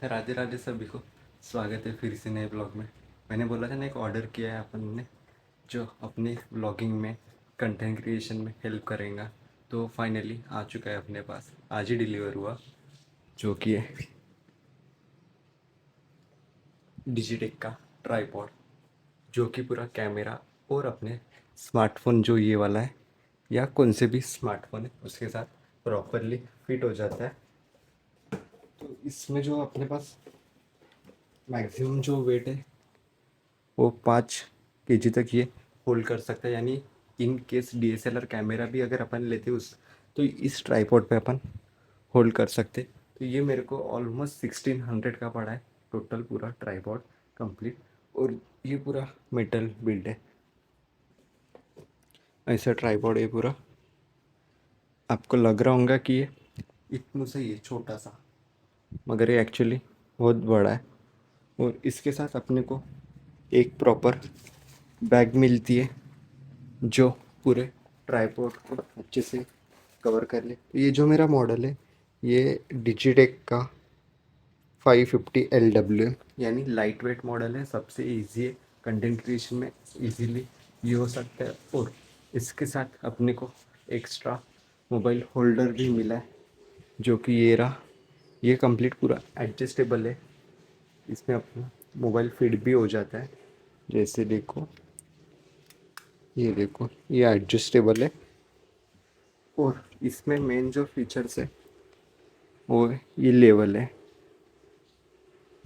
राधे राधे सभी को। स्वागत है फिर से नए ब्लॉग में। मैंने बोला था ना, एक ऑर्डर किया है अपन ने जो अपनी ब्लॉगिंग में, कंटेंट क्रिएशन में हेल्प करेगा। तो फाइनली आ चुका है अपने पास, आज ही डिलीवर हुआ। जो कि है डिजिटेक का ट्राईपॉड, जो कि पूरा कैमरा और अपने स्मार्टफोन जो ये वाला है या कौन से भी स्मार्टफोन है उसके साथ प्रॉपरली फिट हो जाता है। तो इसमें जो अपने पास मैक्सिमम जो वेट है वो 5 kg तक ये होल्ड कर सकता है। यानी इन केस DSLR कैमरा भी अगर अपन लेते उस, तो इस ट्राईपॉड पे अपन होल्ड कर सकते। तो ये मेरे को ऑलमोस्ट 1600 का पड़ा है टोटल पूरा ट्राईपॉड कंप्लीट। और ये पूरा मेटल बिल्ड है, ऐसा ट्राईपॉड है पूरा। आपको लग रहा होगा कि ये इतना सा ही है, छोटा सा, मगर ये एक्चुअली बहुत बड़ा है। और इसके साथ अपने को एक प्रॉपर बैग मिलती है जो पूरे ट्राईपॉड को अच्छे से कवर कर ले। तो ये जो मेरा मॉडल है ये डिजिटेक का 550LW, यानी लाइट वेट मॉडल है, सबसे इजी है कंटेंट क्रिएशन में, इजीली ये हो सकता है। और इसके साथ अपने को एक्स्ट्रा मोबाइल होल्डर भी मिला है, जो कि ये रहा। ये कंप्लीट पूरा एडजस्टेबल है, इसमें अपना मोबाइल फिट भी हो जाता है। जैसे देखो, ये देखो, ये एडजस्टेबल है। और इसमें मेन जो फीचर्स है वो है ये लेवल है,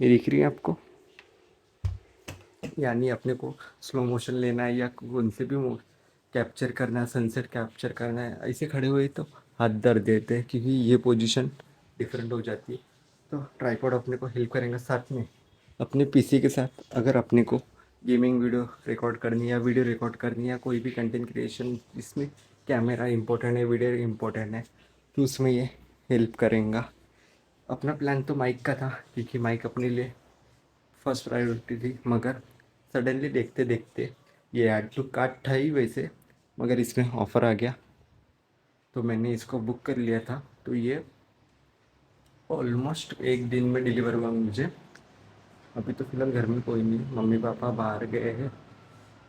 ये दिख रही है आपको। यानी अपने को स्लो मोशन लेना है या कौन से भी कैप्चर करना है, सनसेट कैप्चर करना है, ऐसे खड़े हुए तो हाथ दर्द देते हैं क्योंकि ये पोजीशन डिफरेंट हो जाती है। तो ट्राईपॉड अपने को हेल्प करेंगे। साथ में अपने पीसी के साथ अगर अपने को गेमिंग वीडियो रिकॉर्ड करनी है या वीडियो रिकॉर्ड करनी है या कोई भी कंटेंट क्रिएशन, इसमें कैमरा इंपॉर्टेंट है, वीडियो इंपॉर्टेंट है, तो उसमें ये हेल्प करेगा। अपना प्लान तो माइक का था क्योंकि माइक अपने लिए फर्स्ट प्रायोरिटी थी, मगर सडनली देखते देखते ये ऐड टू कार्ट था ही वैसे, मगर इसमें ऑफ़र आ गया तो मैंने इसको बुक कर लिया था। तो ये ऑलमोस्ट एक दिन में डिलीवर हुआ मुझे। अभी तो फ़िलहाल घर में कोई नहीं, मम्मी पापा बाहर गए हैं।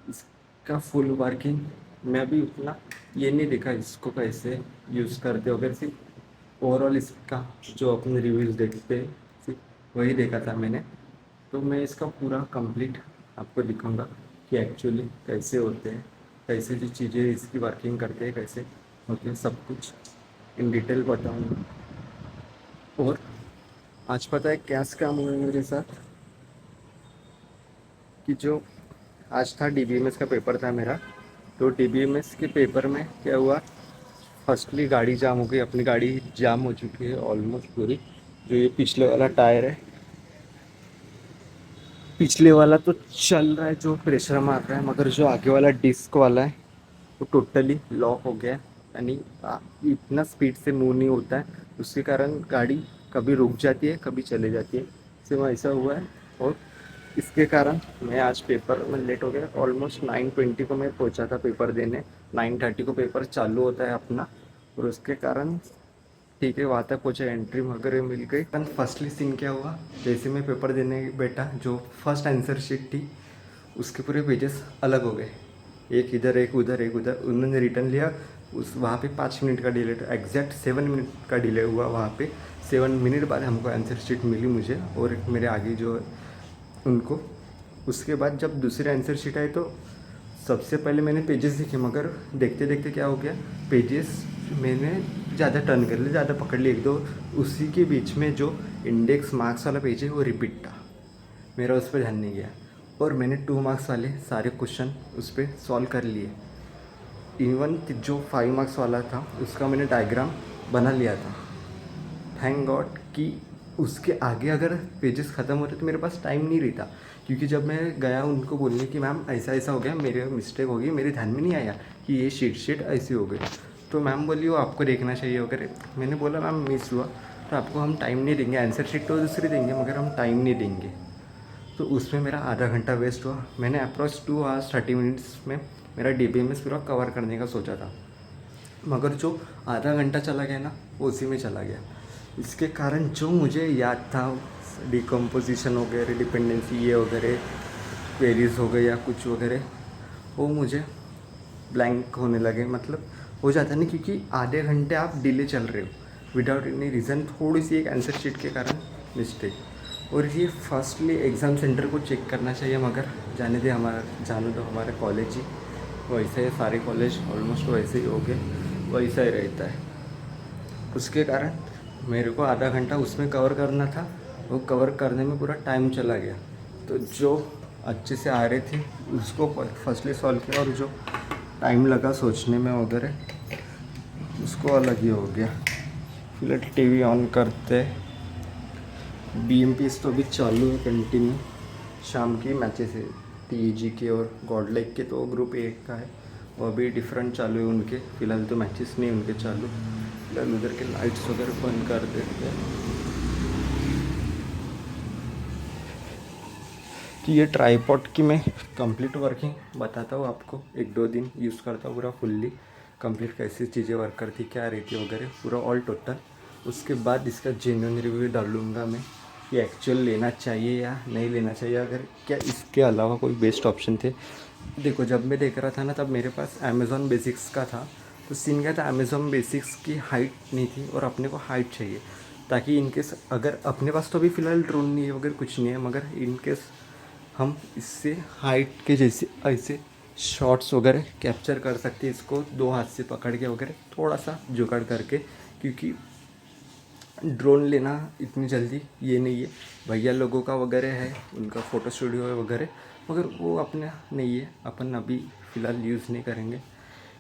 इसका फुल वर्किंग मैं अभी उतना ये नहीं देखा इसको कैसे यूज़ करते हो, अगर सिर्फ ओवरऑल इसका जो अपने रिव्यूज़ देखते हैं सिर्फ वही देखा था मैंने। तो मैं इसका पूरा कंप्लीट आपको दिखाऊंगा कि एक्चुअली कैसे होते हैं, कैसे जो चीज़ें इसकी वर्किंग करते हैं, कैसे होते हैं, सब कुछ इन डिटेल बताऊंगा। और आज पता है क्या स्कैम हुआ है मेरे साथ, कि जो आज था DBMS का पेपर था मेरा। तो DBMS के पेपर में क्या हुआ, फर्स्टली गाड़ी जाम हो गई, अपनी गाड़ी जाम हो चुकी है ऑलमोस्ट पूरी। जो ये पिछले वाला टायर है, पिछले वाला तो चल रहा है, जो प्रेशर मार रहा है, मगर जो आगे वाला डिस्क वाला है वो टोटली लॉक हो गया है। यानी इतना स्पीड से मूव नहीं होता है, उसके कारण गाड़ी कभी रुक जाती है कभी चले जाती है, सिर्फ ऐसा हुआ है। और इसके कारण मैं आज पेपर में लेट हो गया। ऑलमोस्ट 9:20 को मैं पहुंचा था पेपर देने, 9:30 को पेपर चालू होता है अपना। और उसके कारण ठीक है, वहाँ तक पहुँचा, एंट्री वगैरह मिल गई। फर्स्टली सीन क्या हुआ, जैसे मैं पेपर देने बैठा, जो फर्स्ट आंसर शीट थी उसके पूरे पेजेस अलग हो गए, एक इधर एक उधर एक उधर। उन्होंने रिटर्न लिया, उस वहाँ पे 5 मिनट का डिले था, एग्जैक्ट 7 मिनट का डिले हुआ वहाँ पे। 7 मिनट बाद हमको आंसर शीट मिली मुझे और एक मेरे आगे जो उनको। उसके बाद जब दूसरे आंसर शीट आए तो सबसे पहले मैंने पेजेस देखे, मगर देखते देखते क्या हो गया, पेजेस मैंने ज़्यादा टर्न कर लिए, ज़्यादा पकड़ लिए एक दो। उसी के बीच में जो इंडेक्स मार्क्स वाला पेज है वो रिपीट था, मेरा उस पर ध्यान नहीं गया। और मैंने 2 मार्क्स वाले सारे क्वेश्चन उस पर सॉल्व कर लिए। इवन जो 5 मार्क्स वाला था उसका मैंने डायग्राम बना लिया था। थैंक गॉड कि उसके आगे अगर पेजेस ख़त्म होते तो मेरे पास टाइम नहीं रहता। क्योंकि जब मैं गया उनको बोलने कि मैम ऐसा ऐसा हो गया, मेरे मिस्टेक हो गई, मेरे ध्यान में नहीं आया कि ये शीट ऐसी हो गई। तो मैम बोली वो आपको देखना चाहिए वगैरह। मैंने बोला मैम मिस हुआ तो आपको हम टाइम नहीं देंगे, आंसर शीट तो दूसरी देंगे मगर हम टाइम नहीं देंगे। तो उसमें मेरा आधा घंटा वेस्ट हुआ। मैंने अप्रॉक्स 2 hours 30 minutes में मेरा DBMS पूरा कवर करने का सोचा था, मगर जो आधा घंटा चला गया ना वो उसी में चला गया। इसके कारण जो मुझे याद था डिकम्पोजिशन वगैरह, डिपेंडेंसी ये वगैरह क्वेरीज हो गए या कुछ वगैरह, वो मुझे ब्लैंक होने लगे। मतलब हो जाता है ना, क्योंकि आधे घंटे आप डिले चल रहे हो विदाउट एनी रीज़न, थोड़ी सी एक आंसर शीट के कारण मिस्टेक। और ये फर्स्टली एग्ज़ाम सेंटर को चेक करना चाहिए, मगर जाने दो, हमारे कॉलेज ही वैसे ही, सारे कॉलेज ऑलमोस्ट वैसे ही हो गए, वैसा ही रहता है। उसके कारण मेरे को आधा घंटा उसमें कवर करना था, वो कवर करने में पूरा टाइम चला गया। तो जो अच्छे से आ रहे थे उसको फर्स्टली सॉल्व किया, और जो टाइम लगा सोचने में वगैरह उसको अलग ही हो गया। फिलहाल टीवी ऑन करते, BMPs तो अभी चालू है कंटिन्यू, शाम की मैचेस है TEG के और गॉड लाइक के, तो ग्रुप 1 का है, वो अभी डिफरेंट चालू है उनके। फ़िलहाल तो मैचेस नहीं उनके चालू, फिलहाल उधर के लाइट्स वगैरह बंद कर देते हैं। तो ये ट्राईपॉड की मैं कंप्लीट वर्किंग बताता हूँ आपको, 1-2 दिन यूज़ करता हूँ पूरा फुल्ली कंप्लीट, कैसी चीज़ें वर्क करती, क्या रहती है वगैरह पूरा ऑल टोटल। उसके बाद इसका जेन्युइन रिव्यू डालूँगा मैं कि एक्चुअल लेना चाहिए या नहीं लेना चाहिए, अगर क्या इसके अलावा कोई बेस्ट ऑप्शन थे। देखो, जब मैं देख रहा था ना, तब मेरे पास अमेज़ॉन बेसिक्स का था, तो सीन क्या था, अमेज़ॉन बेसिक्स की हाइट नहीं थी और अपने को हाइट चाहिए, ताकि इनकेस अगर अपने पास तो अभी फ़िलहाल ड्रोन नहीं है वगैरह कुछ नहीं है, मगर इनकेस हम इससे हाइट के जैसे ऐसे शॉट्स वगैरह कैप्चर कर सकते हैं, इसको 2 हाथ से पकड़ के वगैरह थोड़ा सा जुगाड़ करके, क्योंकि ड्रोन लेना इतनी जल्दी ये नहीं है। भैया लोगों का वगैरह है, उनका फ़ोटो स्टूडियो है वगैरह, मगर वो अपना नहीं है, अपन अभी फ़िलहाल यूज़ नहीं करेंगे।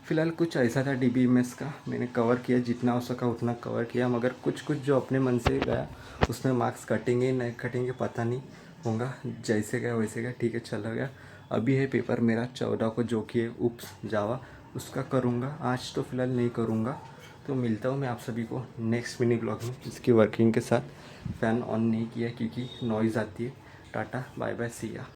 फ़िलहाल कुछ ऐसा था DBMS का, मैंने कवर किया जितना हो सका उतना कवर किया, मगर कुछ कुछ जो अपने मन से गया उसमें मार्क्स कटेंगे नहीं कटेंगे पता नहीं होगा, जैसे गया वैसे गया, ठीक है चला गया। अभी है पेपर मेरा 14 को, जो कि है उप्स जावा, उसका करूँगा, आज तो फ़िलहाल नहीं करूँगा। तो मिलता हूँ मैं आप सभी को नेक्स्ट मिनी ब्लॉग में इसकी वर्किंग के साथ। फ़ैन ऑन नहीं किया क्योंकि नॉइज़ आती है। टाटा बाय बाय, सी या।